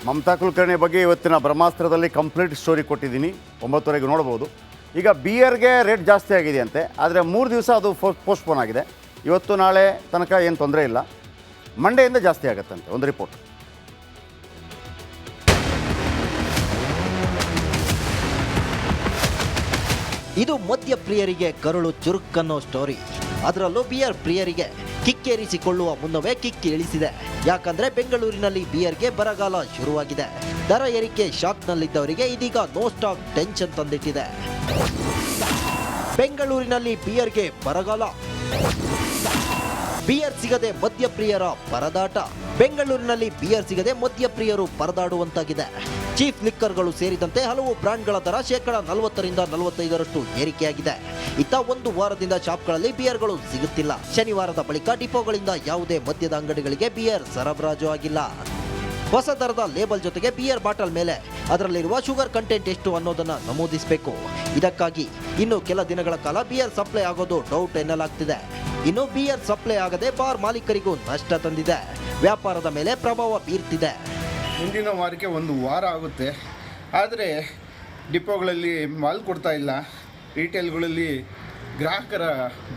ಮಮತಾ ಕುಲಕರ್ಣಿ ಬಗ್ಗೆ ಇವತ್ತಿನ ಬ್ರಹ್ಮಾಸ್ತ್ರದಲ್ಲಿ complete story ಕೊಟ್ಟಿದ್ದೀನಿ. 9:30ಗೆ ನೋಡ್ಬೋದು. ಈಗ ಬಿಯರ್ಗೆ ರೇಟ್ ಜಾಸ್ತಿ ಆಗಿದೆ ಅಂತೆ, ಆದರೆ 3 ದಿವಸ ಅದು ಪೋಸ್ಟ್ಪೋನ್ ಆಗಿದೆ. ಇವತ್ತು ನಾಳೆ ತನಕ ಏನು ತೊಂದರೆ ಇಲ್ಲ, ಮಂಡೆಯಿಂದ ಜಾಸ್ತಿ ಆಗುತ್ತಂತೆ. ಒಂದು ರಿಪೋರ್ಟ್. ಇದು ಮದ್ಯಪ್ರಿಯರಿಗೆ ಕರುಳು ಚುರುಕನ್ನೋ ಸ್ಟೋರಿ. ಅದರಲ್ಲೂ ಬಿಯರ್ ಪ್ರಿಯರಿಗೆ ಕಿಕ್ಕೇರಿಸಿಕೊಳ್ಳುವ ಮುನ್ನವೇ ಕಿಕ್ಕಿ ಇಳಿಸಿದೆ. ಯಾಕಂದ್ರೆ ಬೆಂಗಳೂರಿನಲ್ಲಿ ಬಿಯರ್ಗೆ ಬರಗಾಲ ಶುರುವಾಗಿದೆ. ದರ ಏರಿಕೆ ಶಾಕ್ನಲ್ಲಿದ್ದವರಿಗೆ ಇದೀಗ ನೋ ಸ್ಟಾಕ್ ಟೆನ್ಷನ್ ತಂದಿಟ್ಟಿದೆ. ಬೆಂಗಳೂರಿನಲ್ಲಿ ಬಿಯರ್ಗೆ ಬರಗಾಲ, ಬಿಯರ್ ಸಿಗದೆ ಮದ್ಯಪ್ರಿಯರ ಪರದಾಟ. ಬೆಂಗಳೂರಿನಲ್ಲಿ ಬಿಯರ್ ಸಿಗದೆ ಮದ್ಯಪ್ರಿಯರು ಪರದಾಡುವಂತಾಗಿದೆ. ಚೀಫ್ ಲಿಕ್ಕರ್ಗಳು ಸೇರಿದಂತೆ ಹಲವು ಬ್ರಾಂಡ್ಗಳ ದರ 40% 45% ಏರಿಕೆಯಾಗಿದೆ. ಇತ್ತ ಒಂದು ವಾರದಿಂದ ಶಾಪ್ಗಳಲ್ಲಿ ಬಿಯರ್ಗಳು ಸಿಗುತ್ತಿಲ್ಲ. ಶನಿವಾರದ ಬಳಿಕ ಡಿಪೋಗಳಿಂದ ಯಾವುದೇ ಮದ್ಯದ ಅಂಗಡಿಗಳಿಗೆ ಬಿಯರ್ ಸರಬರಾಜು ಆಗಿಲ್ಲ. ಹೊಸ ದರದ ಲೇಬಲ್ ಜೊತೆಗೆ ಬಿಯರ್ ಬಾಟಲ್ ಮೇಲೆ ಅದರಲ್ಲಿರುವ ಶುಗರ್ ಕಂಟೆಂಟ್ ಎಷ್ಟು ಅನ್ನೋದನ್ನ ನಮೂದಿಸಬೇಕು. ಇದಕ್ಕಾಗಿ ಇನ್ನು ಕೆಲ ದಿನಗಳ ಕಾಲ ಬಿಯರ್ ಸಪ್ಲೈ ಆಗೋದು ಡೌಟ್ ಎನ್ನಲಾಗ್ತಿದೆ. ಇನ್ನು ಬಿಯರ್ ಸಪ್ಲೈ ಆಗದೆ ಬಾರ್ ಮಾಲೀಕರಿಗೂ ನಷ್ಟ ತಂದಿದೆ. ವ್ಯಾಪಾರದ ಮೇಲೆ ಪ್ರಭಾವ ಬೀರ್ತಿದೆ. ಮುಂದಿನ ವಾರಕ್ಕೆ 1 ವಾರ ಆಗುತ್ತೆ, ಆದರೆ ಡಿಪೋಗಳಲ್ಲಿ ಮಾಲ್ ಕೊಡ್ತಾ ಇಲ್ಲ. ರಿಟೇಲ್ಗಳಲ್ಲಿ ಗ್ರಾಹಕರ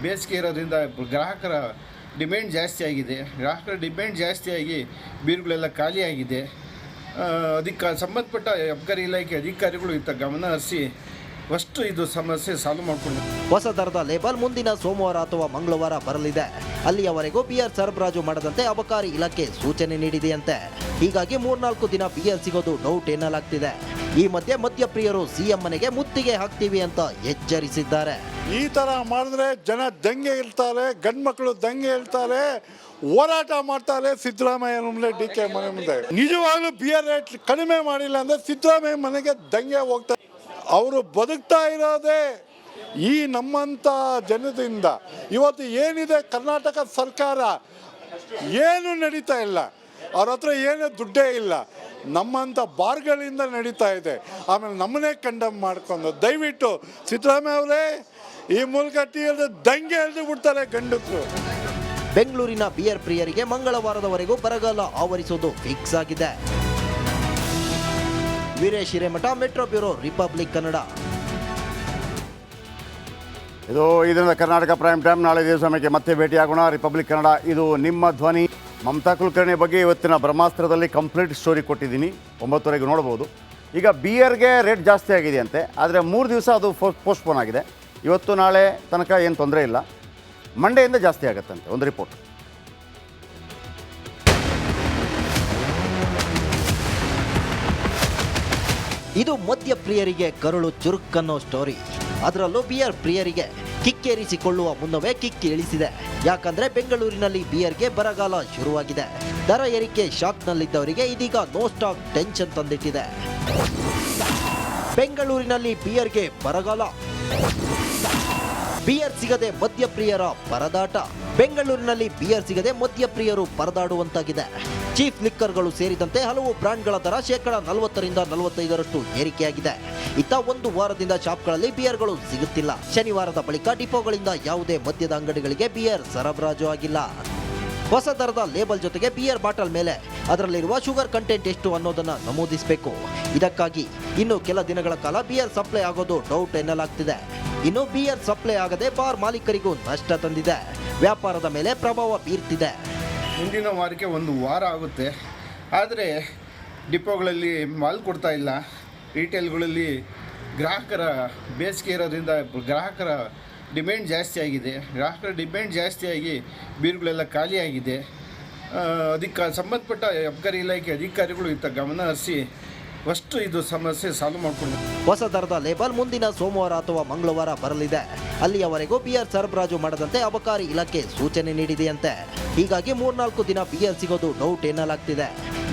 ಬೇಸಿಗೆ ಇರೋದ್ರಿಂದ ಗ್ರಾಹಕರ ಡಿಮ್ಯಾಂಡ್ ಜಾಸ್ತಿ ಆಗಿದೆ. ಗ್ರಾಹಕರ ಡಿಮ್ಯಾಂಡ್ ಜಾಸ್ತಿಯಾಗಿ ಬೀರುಗಳೆಲ್ಲ ಖಾಲಿಯಾಗಿದೆ. ಅದಕ್ಕೆ ಸಂಬಂಧಪಟ್ಟ ಅಬಕಾರಿ ಇಲಾಖೆ ಅಧಿಕಾರಿಗಳು ಇತ್ತ ಗಮನ ಹರಿಸಿ ಫಸ್ಟ್ ಇದು ಸಮಸ್ಯೆ ಸಾಲ್ವ್ ಮಾಡಿಕೊಂಡು ಹೊಸ ದರದ ಲೇಬಲ್ ಮುಂದಿನ ಸೋಮವಾರ ಅಥವಾ ಮಂಗಳವಾರ ಬರಲಿದೆ. ಅಲ್ಲಿಯವರೆಗೂ ಬಿಯರ್ ಸರಬರಾಜು ಮಾಡದಂತೆ ಅಬಕಾರಿ ಇಲಾಖೆ ಸೂಚನೆ ನೀಡಿದೆಯಂತೆ. ಹೀಗಾಗಿ 3-4 ದಿನ ಬಿಯರ್ ಸಿಗೋದು ಡೌಟ್ ಎನ್ನಲಾಗ್ತಿದೆ. ಈ ಮಧ್ಯೆ ಮದ್ಯಪ್ರಿಯರು ಸಿಎಂ ಮನೆಗೆ ಮುತ್ತಿಗೆ ಹಾಕ್ತೀವಿ ಅಂತ ಎಚ್ಚರಿಸಿದ್ದಾರೆ. ಈ ತರ ಮಾಡಿದ್ರೆ ಜನ ದಂಗೆ ಇರ್ತಾರೆ, ಗಂಡು ಮಕ್ಕಳು ದಂಗೆ ಇರ್ತಾರೆ, ಹೋರಾಟ ಮಾಡ್ತಾರೆ. ಸಿದ್ದರಾಮಯ್ಯ ಮುಂದೆ DK ಮನೆ ಮುಂದೆ ನಿಜವಾಗ್ಲೂ ಬಿಯರ್ ರೇಟ್ ಕಡಿಮೆ ಮಾಡಿಲ್ಲ ಅಂದ್ರೆ ಸಿದ್ದರಾಮಯ್ಯ ಮನೆಗೆ ದಂಗೆ ಹೋಗ್ತಾರೆ. ಅವರು ಬದುಕ್ತಾ ಇರೋದೇ ಈ ನಮ್ಮಂಥ ಜನದಿಂದ. ಇವತ್ತು ಏನಿದೆ ಕರ್ನಾಟಕ ಸರ್ಕಾರ ಏನು ನಡೀತಾ ಇಲ್ಲ, ಅವ್ರ ಹತ್ರ ಏನೂ ದುಡ್ಡೇ ಇಲ್ಲ. ನಮ್ಮಂಥ ಬಾರ್ಗಳಿಂದ ನಡೀತಾ ಇದೆ. ಆಮೇಲೆ ನಮ್ಮನ್ನೇ ಕಂಡಮ್ ಮಾಡ್ಕೊಂಡು ದಯವಿಟ್ಟು ಸಿದ್ದರಾಮಯ್ಯ ಅವರೇ ಈ ಮೂಲಕ ದಂಗೆ ಎಳೆದು ಬಿಡ್ತಾರೆ ಗಂಡಸರು. ಬೆಂಗಳೂರಿನ ಬಿಯರ್ ಪ್ರಿಯರಿಗೆ ಮಂಗಳವಾರದವರೆಗೂ ಬರಗಾಲ ಆವರಿಸುವುದು ಫಿಕ್ಸ್ ಆಗಿದೆ. Veeresh Hiremath, metro bureau, republic Kannada. ಇದು ಇದರಿಂದ ಕರ್ನಾಟಕ ಪ್ರೈಮ್ ಟೈಮ್. ನಾಳೆ ಇದೇ ಸಮಯಕ್ಕೆ ಮತ್ತೆ ಭೇಟಿಯಾಗೋಣ. ರಿಪಬ್ಲಿಕ್ ಕನ್ನಡ, ಇದು ನಿಮ್ಮ ಧ್ವನಿ. ಮಮತಾ ಕುಲಕರ್ಣಿ ಬಗ್ಗೆ ಇವತ್ತಿನ ಬ್ರಹ್ಮಾಸ್ತ್ರದಲ್ಲಿ ಕಂಪ್ಲೀಟ್ ಸ್ಟೋರಿ ಕೊಟ್ಟಿದ್ದೀನಿ. 9:30ಗೆ ನೋಡ್ಬೋದು. ಈಗ ಬಿಯರ್ಗೆ ರೇಟ್ ಜಾಸ್ತಿ ಆಗಿದೆ ಅಂತೆ, ಆದರೆ 3 ದಿವಸ ಅದು ಪೋಸ್ಟ್ಪೋನ್ ಆಗಿದೆ. ಇವತ್ತು ನಾಳೆ ತನಕ ಏನು ತೊಂದರೆ ಇಲ್ಲ, ಮಂಡೆಯಿಂದ ಜಾಸ್ತಿ ಆಗುತ್ತಂತೆ. ಒಂದು ರಿಪೋರ್ಟ್. ಇದು ಮದ್ಯಪ್ರಿಯರಿಗೆ ಕರುಳು ಚುರುಕನ್ನೋ ಸ್ಟೋರಿ. ಅದರಲ್ಲೂ ಬಿಯರ್ ಪ್ರಿಯರಿಗೆ ಕಿಕ್ಕೇರಿಸಿಕೊಳ್ಳುವ ಮುನ್ನವೇ ಕಿಕ್ಕಿ ಇಳಿಸಿದೆ. ಯಾಕಂದ್ರೆ ಬೆಂಗಳೂರಿನಲ್ಲಿ ಬಿಯರ್ಗೆ ಬರಗಾಲ ಶುರುವಾಗಿದೆ. ದರ ಏರಿಕೆ ಶಾಕ್ನಲ್ಲಿದ್ದವರಿಗೆ ಇದೀಗ ನೋ ಸ್ಟಾಕ್ ಟೆನ್ಷನ್ ತಂದಿಟ್ಟಿದೆ. ಬೆಂಗಳೂರಿನಲ್ಲಿ ಬಿಯರ್ಗೆ ಬರಗಾಲ, ಬಿಯರ್ ಸಿಗದೆ ಮದ್ಯಪ್ರಿಯರ ಪರದಾಟ. ಬೆಂಗಳೂರಿನಲ್ಲಿ ಬಿಯರ್ ಸಿಗದೆ ಮದ್ಯಪ್ರಿಯರು ಪರದಾಡುವಂತಾಗಿದೆ. ಚೀಫ್ ಲಿಕ್ಕರ್ಗಳು ಸೇರಿದಂತೆ ಹಲವು ಬ್ರಾಂಡ್ಗಳ ದರ 40% 45% ಏರಿಕೆಯಾಗಿದೆ. ಇತ್ತ ಒಂದು ವಾರದಿಂದ ಶಾಪ್ಗಳಲ್ಲಿ ಬಿಯರ್ಗಳು ಸಿಗುತ್ತಿಲ್ಲ. ಶನಿವಾರದ ಬಳಿಕ ಡಿಪೋಗಳಿಂದ ಯಾವುದೇ ಮದ್ಯದ ಅಂಗಡಿಗಳಿಗೆ ಬಿಯರ್ ಸರಬರಾಜು ಆಗಿಲ್ಲ. ಹೊಸ ದರದ ಲೇಬಲ್ ಜೊತೆಗೆ ಬಿಯರ್ ಬಾಟಲ್ ಮೇಲೆ ಅದರಲ್ಲಿರುವ ಶುಗರ್ ಕಂಟೆಂಟ್ ಎಷ್ಟು ಅನ್ನೋದನ್ನ ನಮೂದಿಸಬೇಕು. ಇದಕ್ಕಾಗಿ ಇನ್ನು ಕೆಲ ದಿನಗಳ ಕಾಲ ಬಿಯರ್ ಸಪ್ಲೈ ಆಗೋದು ಡೌಟ್ ಎನ್ನಲಾಗ್ತಿದೆ. ಇನ್ನು ಬಿಯರ್ ಸಪ್ಲೈ ಆಗದೆ ಬಾರ್ ಮಾಲೀಕರಿಗೂ ನಷ್ಟ ತಂದಿದೆ. ವ್ಯಾಪಾರದ ಮೇಲೆ ಪ್ರಭಾವ ಬೀರ್ತಿದೆ. ಮುಂದಿನ ವಾರಕ್ಕೆ 1 ವಾರ ಆಗುತ್ತೆ, ಆದರೆ ಡಿಪೋಗಳಲ್ಲಿ ಮಾಲ್ ಕೊಡ್ತಾ ಇಲ್ಲ. ರಿಟೇಲ್ಗಳಲ್ಲಿ ಗ್ರಾಹಕರ ಬೇಸಿಗೆ ಇರೋದ್ರಿಂದ ಗ್ರಾಹಕರ ಡಿಮ್ಯಾಂಡ್ ಜಾಸ್ತಿ ಆಗಿದೆ. ಗ್ರಾಹಕರ ಡಿಮ್ಯಾಂಡ್ ಜಾಸ್ತಿಯಾಗಿ ಬೀರುಗಳೆಲ್ಲ ಖಾಲಿಯಾಗಿದೆ. ಅದಕ್ಕೆ ಸಂಬಂಧಪಟ್ಟ ಅಬಕಾರಿ ಇಲಾಖೆ ಅಧಿಕಾರಿಗಳು ಇತ್ತ ಗಮನ ಹರಿಸಿ ಫಸ್ಟ್ ಇದು ಸಮಸ್ಯೆ ಸಾಲ್ವ್ ಮಾಡಿಕೊಂಡು ಹೊಸ ದರದ ಲೇಬಲ್ ಮುಂದಿನ ಸೋಮವಾರ ಅಥವಾ ಮಂಗಳವಾರ ಬರಲಿದೆ. ಅಲ್ಲಿಯವರೆಗೂ ಬಿಯರ್ ಸರಬರಾಜು ಮಾಡದಂತೆ ಅಬಕಾರಿ ಇಲಾಖೆ ಸೂಚನೆ ನೀಡಿದೆಯಂತೆ. ಹೀಗಾಗಿ 3-4 ದಿನ ಬಿಯರ್ ಸಿಗೋದು ಡೌಟ್ ಎನ್ನಲಾಗ್ತಿದೆ.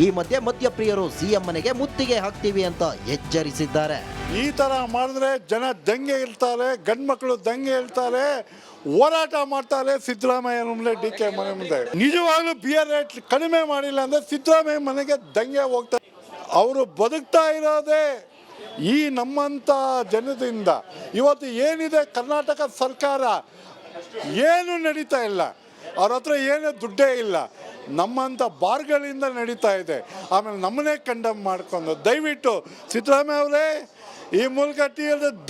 ಈ ಮಧ್ಯೆ ಮದ್ಯಪ್ರಿಯರು ಸಿಎಂ ಮನೆಗೆ ಮುತ್ತಿಗೆ ಹಾಕ್ತೀವಿ ಅಂತ ಎಚ್ಚರಿಸಿದ್ದಾರೆ. ಈ ತರ ಮಾಡಿದ್ರೆ ಜನ ದಂಗೆ ಇರ್ತಾರೆ, ಗಂಡು ಮಕ್ಕಳು ದಂಗೆ ಇರ್ತಾರೆ, ಹೋರಾಟ ಮಾಡ್ತಾರೆ. ಸಿದ್ದರಾಮಯ್ಯ ಮುಂದೆ DK ಮನೆ ಮುಂದೆ ನಿಜವಾಗ್ಲೂ ಬಿಯರ್ ರೇಟ್ ಕಡಿಮೆ ಮಾಡಿಲ್ಲ ಅಂದ್ರೆ ಸಿದ್ದರಾಮಯ್ಯ ಮನೆಗೆ ದಂಗೆ ಹೋಗ್ತಾರೆ. ಅವರು ಬದುಕ್ತಾ ಇರೋದೇ ಈ ನಮ್ಮಂಥ ಜನದಿಂದ. ಇವತ್ತು ಏನಿದೆ ಕರ್ನಾಟಕ ಸರ್ಕಾರ ಏನು ನಡೀತಾ ಇಲ್ಲ, ಅವ್ರ ಹತ್ರ ಏನೂ ದುಡ್ಡೇ ಇಲ್ಲ. ನಮ್ಮಂಥ ಬಾರ್ಗಳಿಂದ ನಡೀತಾ ಇದೆ. ಆಮೇಲೆ ನಮ್ಮನ್ನೇ ಕಂಡಮ್ ಮಾಡ್ಕೊಂಡು ದಯವಿಟ್ಟು ಸಿದ್ದರಾಮಯ್ಯ ಅವರೇ ಈ ಮೂಲಕ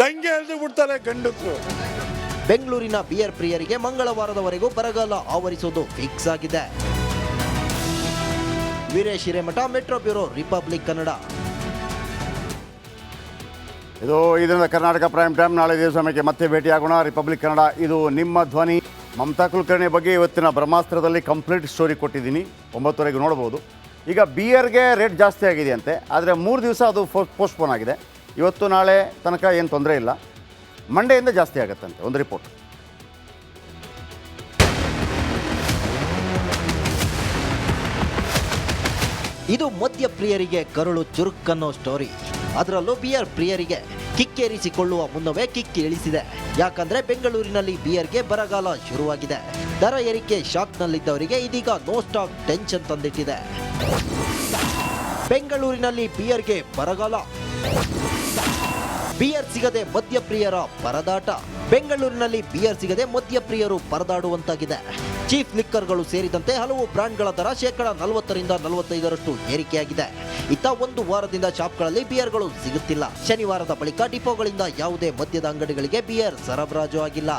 ದಂಗೆ ಎಳೆದು ಬಿಡ್ತಾರೆ ಗಂಡಸರು. ಬೆಂಗಳೂರಿನ ಬಿಯರ್ ಪ್ರಿಯರಿಗೆ ಮಂಗಳವಾರದವರೆಗೂ ಬರಗಾಲ ಆವರಿಸುವುದು ಫಿಕ್ಸ್ ಆಗಿದೆ. Veeresh Hiremath, metro bureau, republic Kannada. ಇದು ಇದರಿಂದ ಕರ್ನಾಟಕ ಪ್ರೈಮ್ ಟೈಮ್. ನಾಳೆ ಇದೇ ಸಮಯಕ್ಕೆ ಮತ್ತೆ ಭೇಟಿಯಾಗೋಣ. ರಿಪಬ್ಲಿಕ್ ಕನ್ನಡ, ಇದು ನಿಮ್ಮ ಧ್ವನಿ. ಮಮತಾ ಕುಲಕರ್ಣಿ ಬಗ್ಗೆ ಇವತ್ತಿನ ಬ್ರಹ್ಮಾಸ್ತ್ರದಲ್ಲಿ ಕಂಪ್ಲೀಟ್ ಸ್ಟೋರಿ ಕೊಟ್ಟಿದ್ದೀನಿ. 9:30 ನೋಡ್ಬೋದು. ಈಗ ಬಿಯರ್ಗೆ ರೇಟ್ ಜಾಸ್ತಿ ಆಗಿದೆಯಂತೆ, ಆದರೆ 3 ದಿವಸ ಅದು ಪೋಸ್ಟ್ಪೋನ್ ಆಗಿದೆ. ಇವತ್ತು ನಾಳೆ ತನಕ ಏನು ತೊಂದರೆ ಇಲ್ಲ, ಮಂಡೆಯಿಂದ ಜಾಸ್ತಿ ಆಗುತ್ತಂತೆ. ಒಂದು ರಿಪೋರ್ಟ್. ಇದು ಮದ್ಯ ಪ್ರಿಯರಿಗೆ ಕರುಳು ಚುರುಕನ್ನೋ ಸ್ಟೋರಿ. ಅದರಲ್ಲೂ ಬಿಯರ್ ಪ್ರಿಯರಿಗೆ ಕಿಕ್ಕೇರಿಸಿಕೊಳ್ಳುವ ಮುನ್ನವೇ ಕಿಕ್ಕಿ ಇಳಿಸಿದೆ. ಯಾಕಂದ್ರೆ ಬೆಂಗಳೂರಿನಲ್ಲಿ ಬಿಯರ್ಗೆ ಬರಗಾಲ ಶುರುವಾಗಿದೆ. ದರ ಏರಿಕೆ ಶಾಕ್ನಲ್ಲಿದ್ದವರಿಗೆ ಇದೀಗ ನೋ ಸ್ಟಾಕ್ ಟೆನ್ಷನ್ ತಂದಿಟ್ಟಿದೆ. ಬೆಂಗಳೂರಿನಲ್ಲಿ ಬಿಯರ್ಗೆ ಬರಗಾಲ, ಬಿಯರ್ ಸಿಗದೆ ಮದ್ಯಪ್ರಿಯರ ಪರದಾಟ. ಬೆಂಗಳೂರಿನಲ್ಲಿ ಬಿಯರ್ ಸಿಗದೆ ಮದ್ಯಪ್ರಿಯರು ಪರದಾಡುವಂತಾಗಿದೆ. ಚೀಫ್ ಲಿಕ್ಕರ್ಗಳು ಸೇರಿದಂತೆ ಹಲವು ಬ್ರಾಂಡ್ಗಳ ದರ 40% ರಿಂದ 45% ಏರಿಕೆಯಾಗಿದೆ. ಇತ್ತ ಒಂದು ವಾರದಿಂದ ಶಾಪ್ಗಳಲ್ಲಿ ಬಿಯರ್ಗಳು ಸಿಗುತ್ತಿಲ್ಲ. ಶನಿವಾರದ ಬಳಿಕ ಡಿಪೋಗಳಿಂದ ಯಾವುದೇ ಮದ್ಯದ ಅಂಗಡಿಗಳಿಗೆ ಬಿಯರ್ ಸರಬರಾಜು ಆಗಿಲ್ಲ.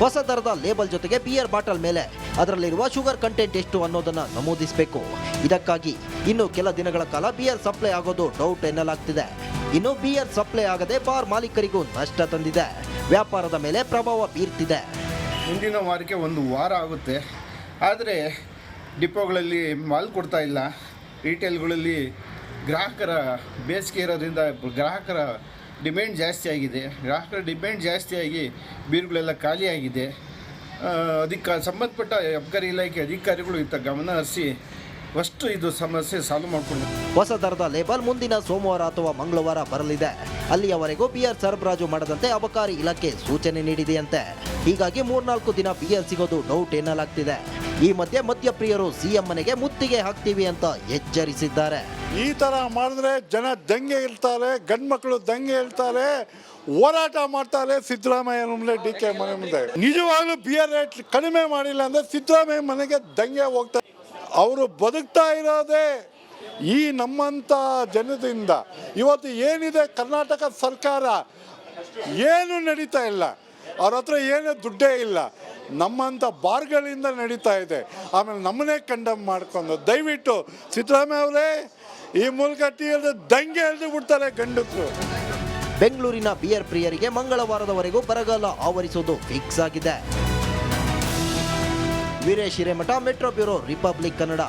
ಹೊಸ ದರದ ಲೇಬಲ್ ಜೊತೆಗೆ ಬಿಯರ್ ಬಾಟಲ್ ಮೇಲೆ ಅದರಲ್ಲಿರುವ ಶುಗರ್ ಕಂಟೆಂಟ್ ಎಷ್ಟು ಅನ್ನೋದನ್ನ ನಮೂದಿಸಬೇಕು. ಇದಕ್ಕಾಗಿ ಇನ್ನು ಕೆಲ ದಿನಗಳ ಕಾಲ ಬಿಯರ್ ಸಪ್ಲೈ ಆಗೋದು ಡೌಟ್ ಎನ್ನಲಾಗ್ತಿದೆ. ಇನ್ನು ಬಿಯರ್ ಸಪ್ಲೈ ಆಗದೆ ಬಾರ್ ಮಾಲೀಕರಿಗೂ ನಷ್ಟ ತಂದಿದೆ. ವ್ಯಾಪಾರದ ಮೇಲೆ ಪ್ರಭಾವ ಬೀರ್ತಿದೆ. ಮುಂದಿನ ವಾರಕ್ಕೆ ಒಂದು ವಾರ ಆಗುತ್ತೆ, ಆದರೆ ಡಿಪೋಗಳಲ್ಲಿ ಮಾಲ್ ಕೊಡ್ತಾ ಇಲ್ಲ. ರಿಟೇಲ್ಗಳಲ್ಲಿ ಗ್ರಾಹಕರ ಬೇಸಿಗೆ ಇರೋದ್ರಿಂದ ಗ್ರಾಹಕರ ಡಿಮ್ಯಾಂಡ್ ಜಾಸ್ತಿ ಆಗಿದೆ. ಗ್ರಾಹಕರ ಡಿಮ್ಯಾಂಡ್ ಜಾಸ್ತಿಯಾಗಿ ಬೀರುಗಳೆಲ್ಲ ಖಾಲಿಯಾಗಿದೆ. ಅದಕ್ಕೆ ಸಂಬಂಧಪಟ್ಟ ಅಬಕಾರಿ ಇಲಾಖೆ ಅಧಿಕಾರಿಗಳು ಇತ್ತ ಗಮನ ಹರಿಸಿ ಫಸ್ಟ್ ಇದು ಸಮಸ್ಯೆ ಸಾಲ್ವ್ ಮಾಡಿಕೊಂಡು ಹೊಸ ದರದ ಲೇಬಲ್ ಮುಂದಿನ ಸೋಮವಾರ ಅಥವಾ ಮಂಗಳವಾರ ಬರಲಿದೆ. ಅಲ್ಲಿಯವರೆಗೂ ಬಿಯರ್ ಸರಬರಾಜು ಮಾಡದಂತೆ ಅಬಕಾರಿ ಇಲಾಖೆ ಸೂಚನೆ ನೀಡಿದೆಯಂತೆ. ಹೀಗಾಗಿ 3-4 ದಿನ ಬಿಯರ್ ಸಿಗೋದು ಡೌಟ್ ಎನ್ನಲಾಗ್ತಿದೆ. ಈ ಮಧ್ಯೆ ಮದ್ಯಪ್ರಿಯರು ಸಿಎಂ ಮನೆಗೆ ಮುತ್ತಿಗೆ ಹಾಕ್ತೀವಿ ಅಂತ ಎಚ್ಚರಿಸಿದ್ದಾರೆ. ಈ ಥರ ಮಾಡಿದ್ರೆ ಜನ ದಂಗೆ ಇರ್ತಾರೆ, ಗಂಡ್ಮಕ್ಳು ದಂಗೆ ಇರ್ತಾರೆ, ಹೋರಾಟ ಮಾಡ್ತಾರೆ ಸಿದ್ದರಾಮಯ್ಯ ಮುಂದೆ, DK ಮನೆ ಮುಂದೆ. ನಿಜವಾಗ್ಲೂ ಬಿಯರ್ ರೇಟ್ ಕಡಿಮೆ ಮಾಡಿಲ್ಲ ಅಂದರೆ ಸಿದ್ದರಾಮಯ್ಯ ಮನೆಗೆ ದಂಗೆ ಹೋಗ್ತಾರೆ. ಅವರು ಬದುಕ್ತಾ ಇರೋದೇ ಈ ನಮ್ಮಂಥ ಜನದಿಂದ. ಇವತ್ತು ಏನಿದೆ ಕರ್ನಾಟಕ ಸರ್ಕಾರ ಏನು ನಡೀತಾ ಇಲ್ಲ, ಅವ್ರ ಹತ್ರ ಏನೂ ದುಡ್ಡೇ ಇಲ್ಲ. ನಮ್ಮಂಥ ಬಾರ್ಗಳಿಂದ ನಡೀತಾ ಇದೆ. ಆಮೇಲೆ ನಮ್ಮನ್ನೇ ಕಂಡಮ್ ಮಾಡ್ಕೊಂಡು ದಯವಿಟ್ಟು ಸಿದ್ದರಾಮಯ್ಯ ಅವರೇ ಈ ಮೂಲಕ ದಂಗೆ ಎಳೆದು ಬಿಡ್ತಾರೆ ಗಂಡಸರು. ಬೆಂಗಳೂರಿನ ಬಿಯರ್ ಪ್ರಿಯರಿಗೆ ಮಂಗಳವಾರದವರೆಗೂ ಬರಗಾಲ ಆವರಿಸುವುದು ಫಿಕ್ಸ್ ಆಗಿದೆ. Veeresh Hiremath, metro bureau, republic Kannada.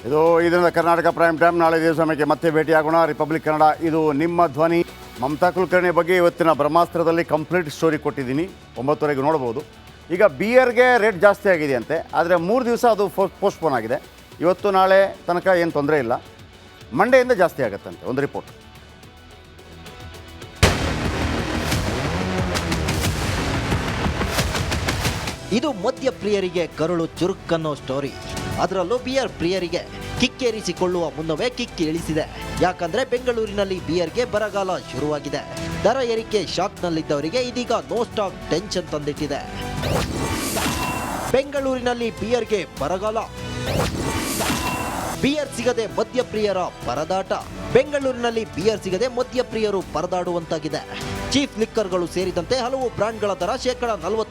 ಇದು ಇದರಿಂದ ಕರ್ನಾಟಕ ಪ್ರೈಮ್ ಟೈಮ್. ನಾಳೆ ಇದೇ ಸಮಯಕ್ಕೆ ಮತ್ತೆ ಭೇಟಿಯಾಗೋಣ. ರಿಪಬ್ಲಿಕ್ ಕನ್ನಡ, ಇದು ನಿಮ್ಮ ಧ್ವನಿ. ಮಮತಾ ಕುಲಕರ್ಣಿ ಬಗ್ಗೆ ಇವತ್ತಿನ ಬ್ರಹ್ಮಾಸ್ತ್ರದಲ್ಲಿ ಕಂಪ್ಲೀಟ್ ಸ್ಟೋರಿ ಕೊಟ್ಟಿದ್ದೀನಿ. 9:30 ನೋಡ್ಬೋದು. ಈಗ ಬಿಯರ್ಗೆ ರೇಟ್ ಜಾಸ್ತಿ ಆಗಿದೆಯಂತೆ, ಆದರೆ 3 ದಿವಸ ಅದು ಪೋಸ್ಟ್ಪೋನ್ ಆಗಿದೆ. ಇವತ್ತು ನಾಳೆ ತನಕ ಏನು ತೊಂದರೆ ಇಲ್ಲ, ಮಂಡೆಯಿಂದ ಜಾಸ್ತಿ ಆಗುತ್ತಂತೆ. ಒಂದು ರಿಪೋರ್ಟ್. ಇದು ಮದ್ಯ ಪ್ರಿಯರಿಗೆ ಕರುಳು ಚುರುಕನ್ನೋ ಸ್ಟೋರಿ. ಅದರಲ್ಲೂ ಬಿಯರ್ ಪ್ರಿಯರಿಗೆ ಕಿಕ್ಕೇರಿಸಿಕೊಳ್ಳುವ ಮುನ್ನವೇ ಕಿಕ್ಕಿ ಇಳಿಸಿದೆ. ಯಾಕಂದ್ರೆ ಬೆಂಗಳೂರಿನಲ್ಲಿ ಬಿಯರ್ಗೆ ಬರಗಾಲ ಶುರುವಾಗಿದೆ. ದರ ಏರಿಕೆ ಶಾಕ್ನಲ್ಲಿದ್ದವರಿಗೆ ಇದೀಗ ನೋ ಸ್ಟಾಕ್ ಟೆನ್ಷನ್ ತಂದಿಟ್ಟಿದೆ. ಬೆಂಗಳೂರಿನಲ್ಲಿ ಬಿಯರ್ಗೆ ಬರಗಾಲ, ಬಿಯರ್ ಸಿಗದೆ ಮದ್ಯಪ್ರಿಯರ ಪರದಾಟ. ಬೆಂಗಳೂರಿನಲ್ಲಿ ಬಿಯರ್ ಸಿಗದೆ ಮದ್ಯಪ್ರಿಯರು ಪರದಾಡುವಂತಾಗಿದೆ. ಚೀಫ್ ಲಿಕ್ಕರ್ಗಳು ಸೇರಿದಂತೆ ಹಲವು ಬ್ರಾಂಡ್ಗಳ ದರ 40%